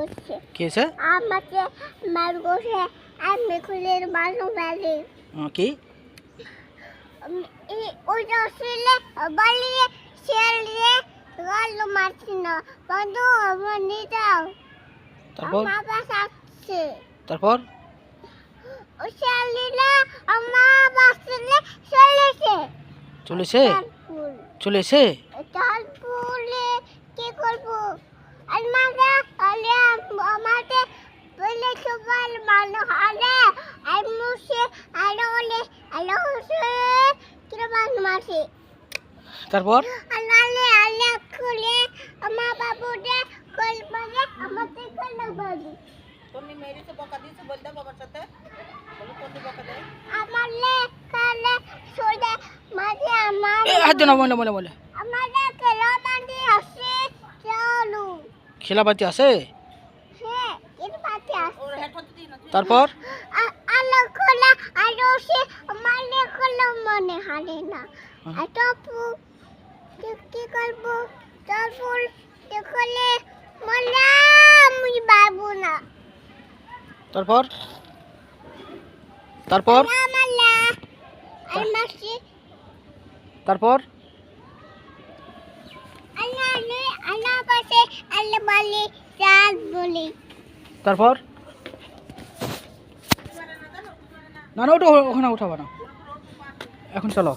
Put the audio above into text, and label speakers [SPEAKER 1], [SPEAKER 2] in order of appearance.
[SPEAKER 1] করছে
[SPEAKER 2] কি হয়েছে?
[SPEAKER 1] আমাকে মার বসে আমি খুলে মারলো বাড়ি
[SPEAKER 2] কি
[SPEAKER 1] ওইটা আসলে বাড়িয়ে ছেড়ে গালো মারছি না বন্ধু আমার নিয়ে যাও
[SPEAKER 2] তারপর
[SPEAKER 1] আমার বাবা আসছে
[SPEAKER 2] তারপর
[SPEAKER 1] ও ছেলেরা আমার বাসলে চলেছে
[SPEAKER 2] চলেছে চলেছে
[SPEAKER 1] তারপরে কি করবো আর মারা আলে আমাদের বলে সবাই মানো আলে আর মুসে আলো ওলে আলো হোসে কিরমান মাসে
[SPEAKER 2] তারপর
[SPEAKER 1] আলে আলে খুলে আমার বাবুরে কল মানে আমাদের কল বাবু
[SPEAKER 3] তুমি মেরেছে বকা দিয়েছে বল দাও বাবার সাথে বলো কোন বকা দেয়
[SPEAKER 1] আমালে কালে সোজা মাঝে আমার
[SPEAKER 2] হাত না বলে বলে বলে
[SPEAKER 1] আমাদের খেলা বান্ডি আসে চলো
[SPEAKER 2] খেলাপাতি আছে
[SPEAKER 1] হ্যাঁ এর পাতে আসে
[SPEAKER 3] ওর হেডফোন দিই না
[SPEAKER 2] তারপর
[SPEAKER 1] আলো খোলা আলো সে মালে খোলা মনে হারে না আর টপু কি করবো তারপর দেখলে মনে আমি বাবু না
[SPEAKER 2] তারপর তারপর
[SPEAKER 1] না মালা আর মাসি
[SPEAKER 2] তারপর
[SPEAKER 1] আল্লাহ পাশে আল্লাহ বলে চাল বলে
[SPEAKER 2] তারপর না না ওটা ওখানে উঠাবো না এখন চলো